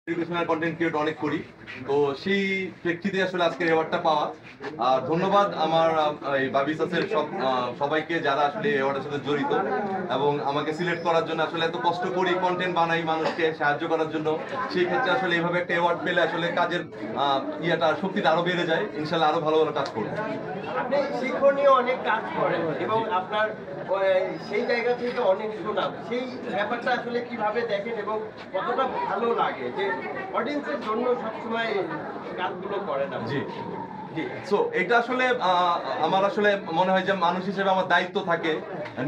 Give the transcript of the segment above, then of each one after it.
Educational content create অনেক করি, তো সেই প্রেক্ষিতে আসলে আজকে অ্যাওয়ার্ডটা পাওয়া। আর ধন্যবাদ আমার এই বাবিসাসের সবাইকে যারা আসলে অ্যাওয়ার্ডের সাথে জড়িত এবং আমাকে সিলেক্ট করার জন্য। আসলে এত কষ্ট করি, কন্টেন্ট বানাই মানুষকে সাহায্য করার জন্য, সেই ক্ষেত্রে আসলে এইভাবে একটা অ্যাওয়ার্ড পেলে আসলে কাজের শক্তিটা আরো বেড়ে যায়। ইনশাল্লাহ আরো ভালো ভালো কাজ করবো। আপনি শিক্ষণীয় অনেক কাজ করেন এবং আপনার সেই জায়গা থেকে অনেক সুনাম, সেই ব্যাপারটা আসলে কিভাবে দেখেন এবং কতটা ভালো লাগে যে অডিয়েন্সের জন্য সবসময় কাজগুলো করেন? জি জি, সো এটা আসলে আমার আসলে মনে হয় যে মানুষ হিসেবে আমার দায়িত্ব থাকে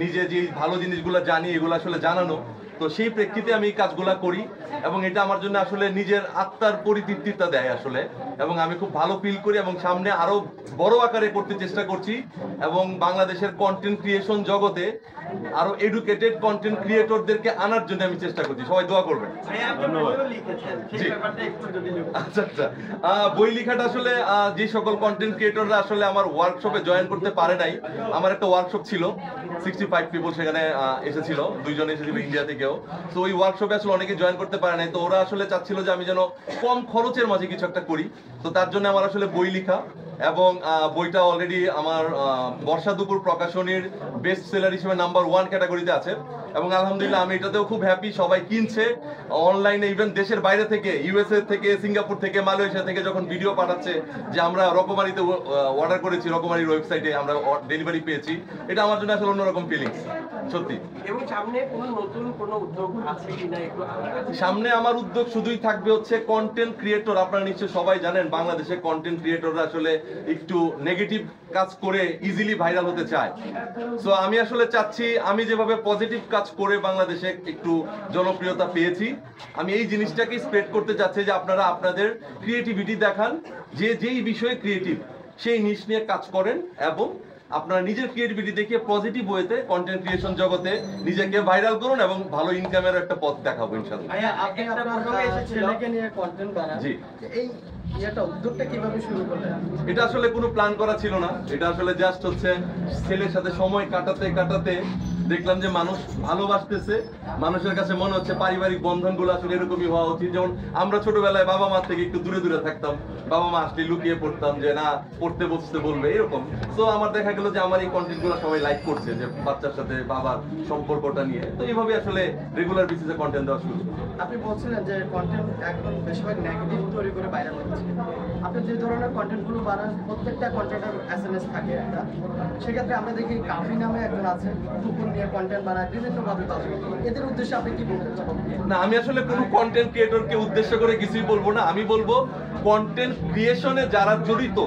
নিজে যে ভালো জিনিসগুলো জানি এগুলো আসলে জানানো। তো সেই প্রেক্ষিতে আমি এই কাজগুলা করি এবং এটা আমার জন্য আসলে নিজের আত্মার পরিতৃপ্তিটা দেয় আসলে, এবং আমি খুব ভালো ফিল করি এবং সামনে আরো বড় আকারে করতে চেষ্টা করছি এবং বাংলাদেশের কন্টেন্ট ক্রিয়েশন জগতে আরো এডুকেটেড কন্টেন্ট ক্রিয়েটরদেরকে আনার জন্য আমি চেষ্টা করছি। সবাই দোয়া করবেন। আচ্ছা আচ্ছা, বই লেখাটা আসলে যে সকল কন্টেন্ট ক্রিয়েটররা আসলে আমার ওয়ার্কশপে জয়েন করতে পারে নাই, আমার একটা ওয়ার্কশপ ছিল 65 পিপল, সেখানে এসেছিল, দুইজন এসেছিল ইন্ডিয়া থেকেও। তো ওই ওয়ার্কশপে আসলে অনেকে জয়েন করতে পারে নাই, তো ওরা আসলে চাচ্ছিল যে আমি যেন কম খরচের মাঝে কিছু একটা করি। তো তার জন্য আমার আসলে বই লেখা এবং বইটা অলরেডি আমার বর্ষা দুপুর প্রকাশনীর বেস্ট সেলার হিসেবে নাম্বার 1 ক্যাটাগরিতে আছে এবং আলহামদুলিল্লাহ আমি এটাতেও খুব হ্যাপি। সবাই কিনছে অনলাইনে, ইভেন দেশের বাইরে থেকে, ইউএসএ থেকে, সিঙ্গাপুর থেকে, মালয়েশিয়া থেকে যখন ভিডিও পাঠাচ্ছে যে আমরা রকমারিতে অর্ডার করেছি, রকমারির ওয়েবসাইটে আমরা ডেলিভারি পেয়েছি, এটা আমার জন্য আসলে অন্যরকম ফিলিংস সত্যি। এবং সামনে নতুন কোনো উদ্যোগ আছে কিনা একটু? সামনে আমার উদ্যোগ শুধুই থাকবে হচ্ছে কন্টেন্ট ক্রিয়েটর। আপনারা নিশ্চয়ই সবাই জানেন বাংলাদেশে কন্টেন্ট ক্রিয়েটররা আসলে একটু নেগেটিভ কাজ করে ইজিলি ভাইরাল হতে চায়। সো আমি আসলে চাচ্ছি আমি যেভাবে পজিটিভ কাজ করে বাংলাদেশে একটু জনপ্রিয়তা পেয়েছি, আমি এই জিনিসটাকে স্প্রেড করতে চাচ্ছি যে আপনারা আপনাদের ক্রিয়েটিভিটি দেখান, যে যেই বিষয়ে ক্রিয়েটিভ সেই নিশ নিয়ে কাজ করেন এবং আপনারা নিজের ক্রিয়েটিভিটি দেখিয়ে পজিটিভ ওয়েতে কন্টেন্ট ক্রিয়েশন জগতে নিজেকে ভাইরাল করুন এবং ভালো ইনকামের একটা পথ দেখাবো ইনশাআল্লাহ। আপনি আপনার ছেলেকে নিয়ে কন্টেন্ট বানান, জি, এই উদ্যোগটা কিভাবে শুরু করলেন? এটা আসলে কোনো প্ল্যান করা ছিল না, এটা আসলে জাস্ট হচ্ছে ছেলের সাথে সময় কাটাতে কাটাতে দেখলাম যে মানুষ ভালোবাসতেছে, মানুষের কাছে মনে হচ্ছে পারিবারিক বন্ধনগুলো আসলে এরকমই হওয়া উচিত। যেমন আমরা ছোটবেলায় বাবা মা থেকে একটু দূরে দূরে থাকতাম, বাবা মা আসলে লুকিয়ে পড়তাম যে না পড়তে বসতে বলবে এরকম। তো আমার দেখা গেল যে আমার এই কন্টেন্টগুলো সবাই লাইক করছে, যে বাচ্চার সাথে বাবার সম্পর্কটা নিয়ে। তো এইভাবে আসলে রেগুলার বেসিসে কন্টেন্ট দেওয়া শুরু। আপনি বলছিলেন যে কন্টেন্ট একদম বেশিরভাগ নেগেটিভ তৈরি করে ভাইরাল হচ্ছে, আপনি যে ধরনের কন্টেন্টগুলো বানান প্রত্যেকটা কন্টেন্টের এসএমএস থাকে একটা, সেক্ষেত্রে আমরা দেখি কাফি নামে একজন আছে, কুকুর নিয়ে কন্টেন্ট বানায় বিভিন্নভাবে বানায়, এদের উদ্দেশ্যে আপনি কি বলতে চান? না, আমি আসলে কোনো কন্টেন্ট ক্রিয়েটরকে উদ্দেশ্য করে কিছুই বলবো না। আমি বলবো কন্টেন্ট ক্রিয়েশনে যারা জড়িত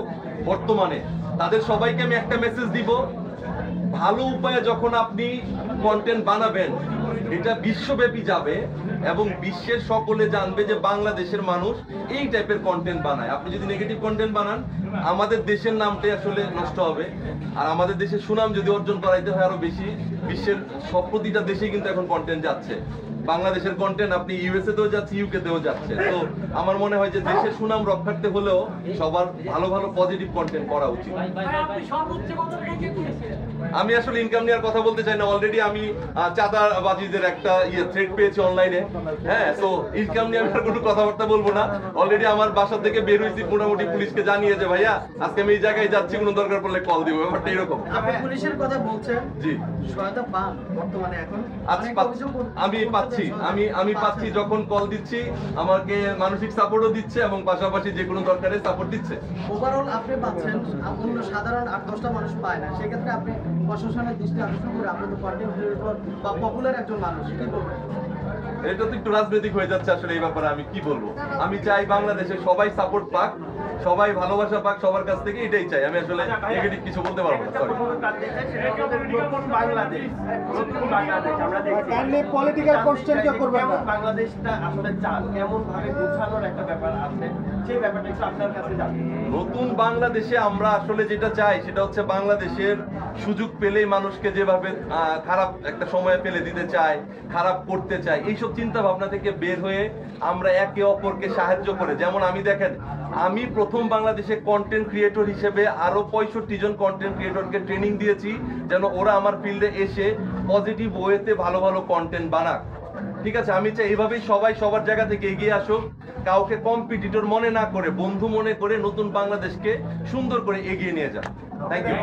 বর্তমানে তাদের সবাইকে আমি একটা মেসেজ দিব, ভালো উপায়ে যখন আপনি কন্টেন্ট বানাবেন এটা বিশ্বব্যাপী যাবে এবং বিশ্বের সকলে জানবে যে বাংলাদেশের মানুষ এই টাইপের কন্টেন্ট বানায়। আপনি যদি নেগেটিভ কন্টেন্ট বানান আমাদের দেশের নামটাই আসলে নষ্ট হবে, আর আমাদের দেশের সুনাম যদি অর্জন করাইতে হয় আরো বেশি, বিশ্বের সব প্রতিটা দেশেই কিন্তু এখন কন্টেন্ট যাচ্ছে। বাংলাদেশের কন্টেন্ট আপনি ইউএসএ তেও যাচ্ছে, ইউকে তেও যাচ্ছে। তো আমার মনে হয় যে দেশের সুনাম রক্ষার্থে হলেও সবার ভালো ভালো পজিটিভ কন্টেন্ট করা উচিত। আমি আসলে ইনকাম নেওয়ার কথা বলতে চাই না, অলরেডি আমি চাঁদাবাজিদের একটা থ্রেড পেয়েছি অনলাইনে। হ্যাঁ, তো ইনকাম নিয়ে আমি আর কোনো কথাবার্তা বলবো না। অলরেডি আমার বাসা থেকে বের হয়েছি, মোটামুটি পুলিশকে জানিয়ে যে ভাইয়া আজকে আমি এই জায়গায় যাচ্ছি, কোনো দরকার পড়লে কল দিব, ব্যাপারটা এরকম। আপনি পুলিশের কথা বলছেন, জি, সহায়তা পান বর্তমানে এখন? আমি পাচ্ছি, যখন কল দিচ্ছি আমাকে মানসিক সাপোর্টও দিচ্ছে এবং পাশাপাশি যে কোনো দরকারে সাপোর্ট দিচ্ছে। ওভারঅল আপনি পাচ্ছেন, অন্য সাধারণ 8-10টা মানুষ পায় না, সেক্ষেত্রে আপনি প্রশাসনের দৃষ্টি আকর্ষণ করে আপনি তো কন্টেন্ট ক্রিয়েটর বা পপুলার একজন মানুষ, কি করবেন? এটা তো একটু রাজনৈতিক হয়ে যাচ্ছে আসলে এই ব্যাপারে আমি কি বলবো। আমি চাই বাংলাদেশে সবাই সাপোর্ট পাক, সবাই ভালোবাসা পাক সবার কাছ থেকে, এটাই চাই। আমি আসলে নেগেটিভ কিছু বলতে পারবো না, সরি। পলিটিক্যাল কোশ্চেন কে করবেন না, বাংলাদেশটা আসলে চান কেমন ভাবে গোছানোর একটা ব্যাপার আছে, সেই ব্যাপারটা একটু আপনার কাছে জানি। নতুন বাংলাদেশে আমরা আসলে যেটা চাই সেটা হচ্ছে বাংলাদেশের সুযোগ পেলেই মানুষকে যেভাবে খারাপ একটা সময় ফেলে দিতে চায়, খারাপ করতে চায়, এইসব চিন্তা ভাবনা থেকে বের হয়ে আমরা একে অপরকে সাহায্য করে, যেমন আমি দেখেন আমি প্রথম বাংলাদেশে কন্টেন্ট ক্রিয়েটর হিসেবে আরো 65 জন কন্টেন্ট ক্রিয়েটরকে ট্রেনিং দিয়েছি যেন ওরা আমার ফিল্ডে এসে পজিটিভ ওয়েতে ভালো ভালো কন্টেন্ট বানাক। ঠিক আছে, আমি চাই এইভাবেই সবাই সবার জায়গা থেকে এগিয়ে আসুক, কাউকে কম্পিটিটর মনে না করে বন্ধু মনে করে নতুন বাংলাদেশকে সুন্দর করে এগিয়ে নিয়ে যান। Thank you.